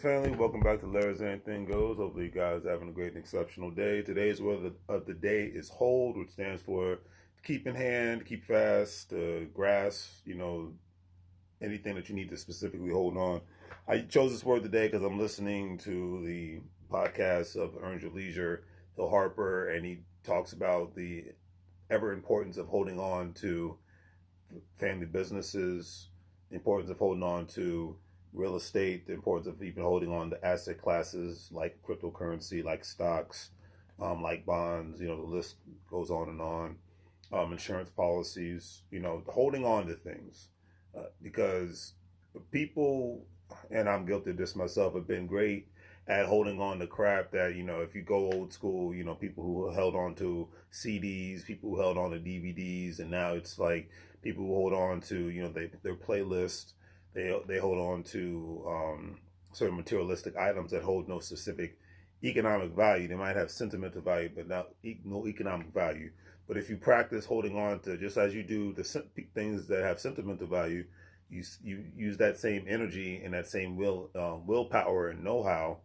Family, welcome back to LarrysAnythingGoes. Hopefully you guys are having a great and exceptional day. Today's word of the day is hold, which stands for keep in hand, keep fast, grasp, anything that you need to specifically hold on. I chose this word today because I'm listening to the podcast of Earn Your Leisure, Harper, and he talks about the ever importance of holding on to family businesses, the importance of holding on to real estate, the importance of even holding on to asset classes like cryptocurrency, like stocks, like bonds. The list goes on and on. Insurance policies, holding on to things because people, and I'm guilty of this myself, have been great at holding on to crap that, if you go old school, people who held on to CDs, people who held on to DVDs, and now it's like people who hold on to, their playlist, they hold on to certain materialistic items that hold no specific economic value. They might have sentimental value, but not no economic value. But if you practice holding on to, just as you do the things that have sentimental value, you use that same energy and that same willpower and know-how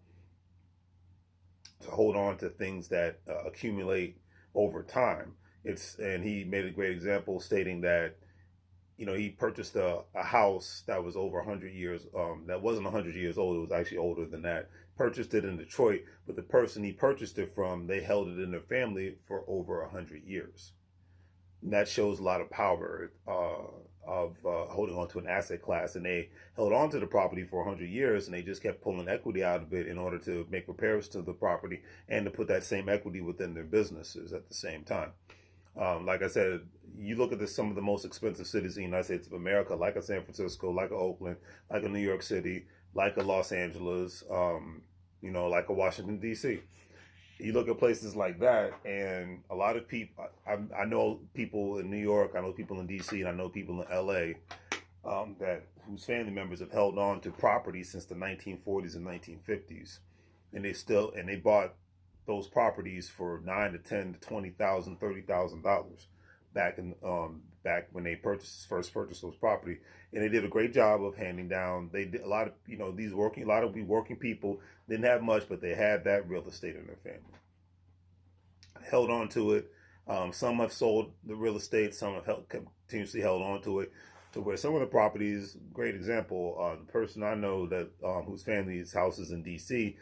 to hold on to things that accumulate over time. And he made a great example stating that he purchased a house that was over 100 years, that wasn't 100 years old, it was actually older than that. Purchased it in Detroit, but the person he purchased it from, they held it in their family for over 100 years. And that shows a lot of power of holding on to an asset class. And they held on to the property for 100 years, and they just kept pulling equity out of it in order to make repairs to the property and to put that same equity within their businesses at the same time. Like I said, you look at some of the most expensive cities in the United States of America, like a San Francisco, like a Oakland, like a New York City, like a Los Angeles, like a Washington, D.C. You look at places like that, and a lot of people, I know people in New York, I know people in D.C., and I know people in L.A. Whose family members have held on to property since the 1940s and 1950s, and they bought those properties for $9 to $10 to $20,000, $30,000 back when they first purchased those property, and they did a great job of handing down. They did a lot of a lot of working people didn't have much, but they had that real estate in their family, held on to it. Some have sold the real estate, some have continuously held on to it. To where some of the properties, great example, the person I know that whose family's house is in D.C.,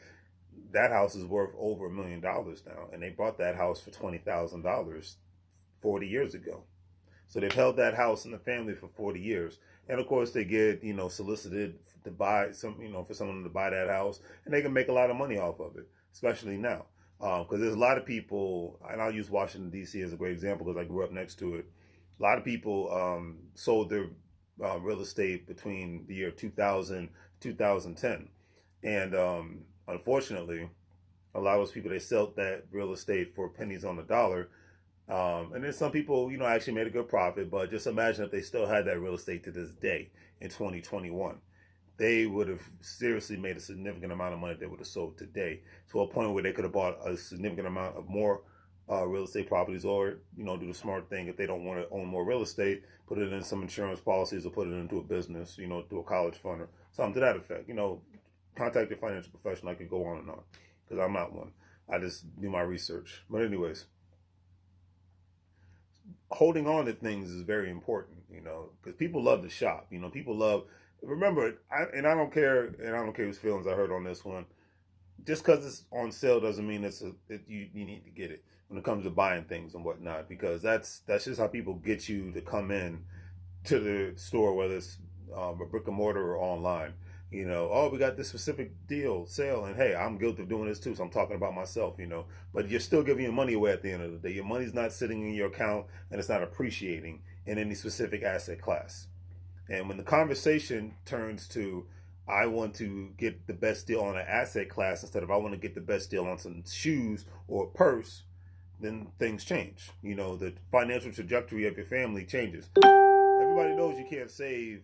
that house is worth over $1 million now, and they bought that house for $20,000 40 years ago. So they've held that house in the family for 40 years, and of course they get solicited to buy for someone to buy that house, and they can make a lot of money off of it, especially now, because there's a lot of people, and I'll use Washington D.C. as a great example because I grew up next to it. A lot of people sold their real estate between the year 2000 2010, and unfortunately, a lot of those people, they sell that real estate for pennies on the dollar. And then some people, actually made a good profit. But just imagine if they still had that real estate to this day in 2021. They would have seriously made a significant amount of money they would have sold today, to a point where they could have bought a significant amount of more real estate properties, or do the smart thing. If they don't want to own more real estate, put it in some insurance policies or put it into a business, through a college fund or something to that effect. Contact your financial professional. I could go on and on because I'm not one. I just do my research. But anyways, holding on to things is very important, because people love to shop. People love. Remember, I don't care, and I don't care whose feelings I hurt on this one. Just because it's on sale doesn't mean you need to get it when it comes to buying things and whatnot, because that's just how people get you to come in to the store, whether it's a brick and mortar or online. Oh, we got this specific deal, sale, and hey, I'm guilty of doing this too, so I'm talking about myself, but you're still giving your money away at the end of the day. Your money's not sitting in your account, and it's not appreciating in any specific asset class. And when the conversation turns to, I want to get the best deal on an asset class instead of I want to get the best deal on some shoes or a purse, then things change. The financial trajectory of your family changes. Everybody knows you can't save.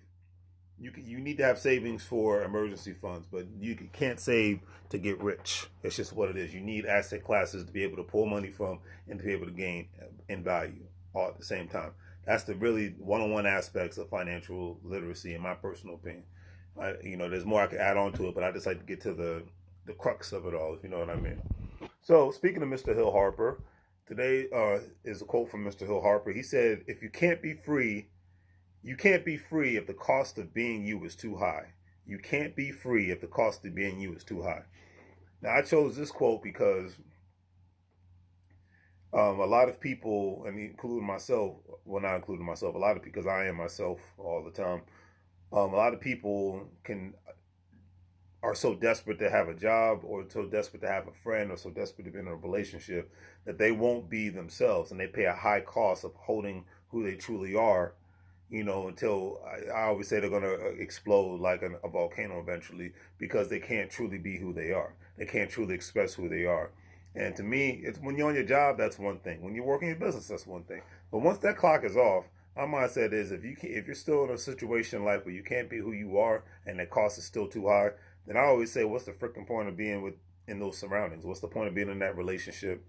You need to have savings for emergency funds, but you can't save to get rich. It's just what it is. You need asset classes to be able to pull money from and to be able to gain in value all at the same time. That's the really one-on-one aspects of financial literacy, in my personal opinion. there's more I could add on to it, but I just like to get to the crux of it all, if you know what I mean. So, speaking of Mr. Hill Harper, today is a quote from Mr. Hill Harper. He said, "If you can't be free, you can't be free if the cost of being you is too high. You can't be free if the cost of being you is too high." Now, I chose this quote because a lot of people, and including myself, well, not including myself, a lot of because I am myself all the time. A lot of people are so desperate to have a job, or so desperate to have a friend, or so desperate to be in a relationship that they won't be themselves, and they pay a high cost of holding who they truly are, until I always say they're going to explode like a volcano eventually, because they can't truly be who they are. They can't truly express who they are. And to me, it's when you're on your job, that's one thing. When you're working your business, that's one thing. But once that clock is off, my mindset is if you're still in a situation like where you can't be who you are and the cost is still too high, then I always say, what's the freaking point of being in those surroundings? What's the point of being in that relationship?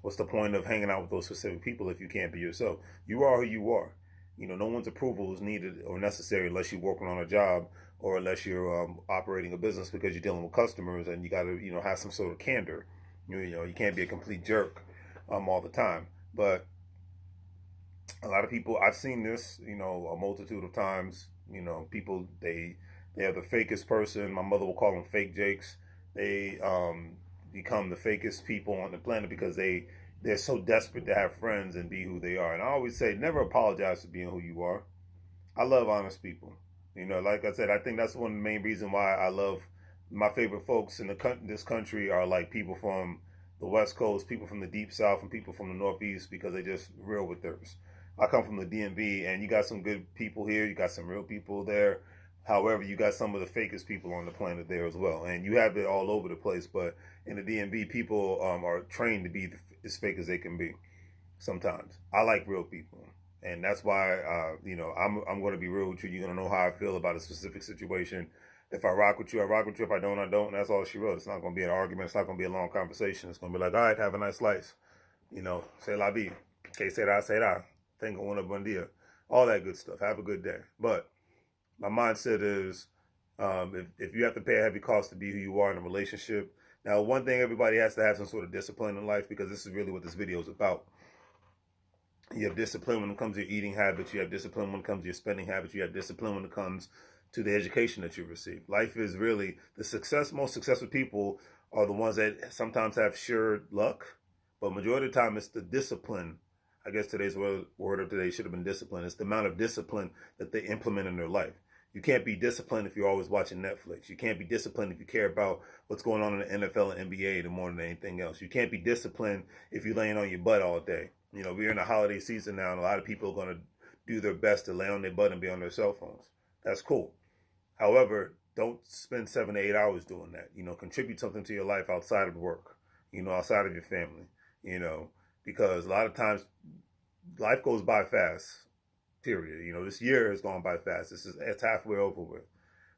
What's the point of hanging out with those specific people if you can't be yourself? You are who you are. No one's approval is needed or necessary unless you're working on a job, or unless you're operating a business because you're dealing with customers, and you got to have some sort of candor. You can't be a complete jerk all the time. But a lot of people, I've seen this, a multitude of times. People, they are the fakest person. My mother will call them fake jakes. They become the fakest people on the planet because they're so desperate to have friends and be who they are. And I always say, never apologize for being who you are. I love honest people. Like I said, I think that's one of the main reasons why I love my favorite folks in this country are like people from the West Coast, people from the Deep South, and people from the Northeast, because they just real with theirs. I come from the DMV, and you got some good people here. You got some real people there. However, you got some of the fakest people on the planet there as well, and you have it all over the place. But in the DMV, people are trained to be as fake as they can be. Sometimes I like real people, and that's why I'm going to be real with you. You're going to know how I feel about a specific situation. If I rock with you, I rock with you. If I don't, I don't. And that's all she wrote. It's not going to be an argument. It's not going to be a long conversation. It's going to be like, all right, have a nice slice. Say la vie. Que será. Tengo una buen día. All that good stuff. Have a good day. But my mindset is, if you have to pay a heavy cost to be who you are in a relationship. Now, one thing, everybody has to have some sort of discipline in life, because this is really what this video is about. You have discipline when it comes to your eating habits. You have discipline when it comes to your spending habits. You have discipline when it comes to the education that you receive. Life is really most successful people are the ones that sometimes have sure luck, but majority of the time it's the discipline. I guess today's word of today should have been discipline. It's the amount of discipline that they implement in their life. You can't be disciplined if you're always watching Netflix. You can't be disciplined if you care about what's going on in the NFL and NBA more than anything else. You can't be disciplined if you're laying on your butt all day. We're in the holiday season now, and a lot of people are going to do their best to lay on their butt and be on their cell phones. That's cool. However, don't spend 7 to 8 hours doing that. Contribute something to your life outside of work, outside of your family, because a lot of times life goes by fast, period. This year has gone by fast. It's halfway over with.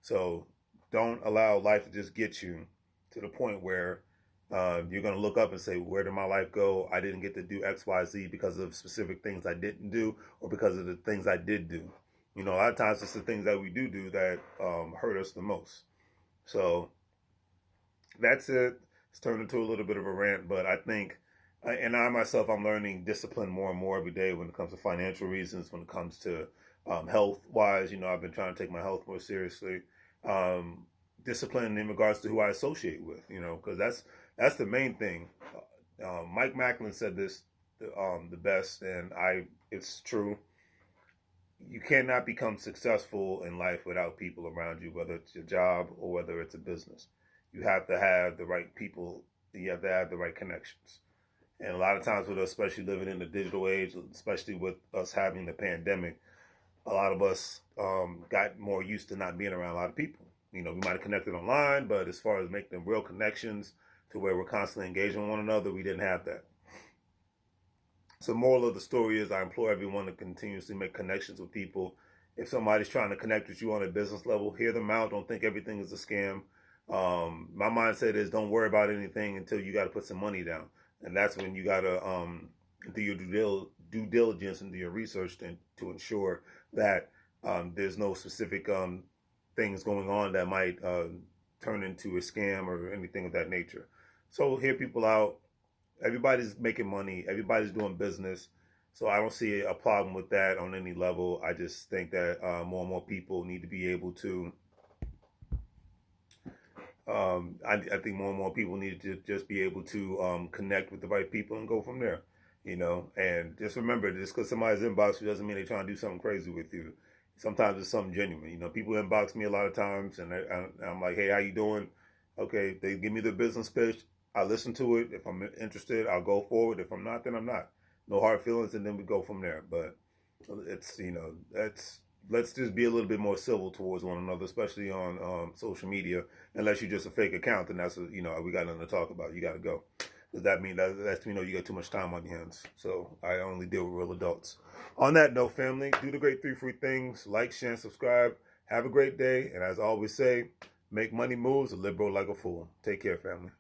So don't allow life to just get you to the point where you're going to look up and say, where did my life go? I didn't get to do X, Y, Z because of specific things I didn't do, or because of the things I did do. A lot of times it's the things that we do that hurt us the most. So that's it. It's turned into a little bit of a rant, but I think, and I myself, I'm learning discipline more and more every day when it comes to financial reasons, when it comes to health-wise. I've been trying to take my health more seriously. Discipline in regards to who I associate with, because that's the main thing. Mike Macklin said this the best, and it's true. You cannot become successful in life without people around you, whether it's your job or whether it's a business. You have to have the right people. You have to have the right connections. And a lot of times with us, especially living in the digital age, especially with us having the pandemic, a lot of us got more used to not being around a lot of people. We might have connected online, but as far as making real connections to where we're constantly engaging with one another, we didn't have that. So moral of the story is, I implore everyone to continuously make connections with people. If somebody's trying to connect with you on a business level, hear them out. Don't think everything is a scam. My mindset is, don't worry about anything until you got to put some money down. And that's when you got to do your due diligence and do your research to ensure that there's no specific things going on that might turn into a scam or anything of that nature. So hear people out. Everybody's making money. Everybody's doing business. So I don't see a problem with that on any level. I just think that more and more people need to be able to. I think more and more people need to just be able to connect with the right people and go from there. And just remember, just because somebody's inbox you doesn't mean they're trying to do something crazy with you. Sometimes it's something genuine. People inbox me a lot of times, and I'm like, "Hey, how you doing?" Okay, they give me the business pitch. I listen to it. If I'm interested, I'll go forward. If I'm not, then I'm not. No hard feelings, and then we go from there. But it's that's let's just be a little bit more civil towards one another, especially on social media. Unless you're just a fake account, then that's we got nothing to talk about. You got to go. Does that mean that's you got too much time on your hands? So I only deal with real adults. On that note, family, do the great 3 free things: like, share, and subscribe. Have a great day, and as I always say, make money moves, a liberal like a fool. Take care, family.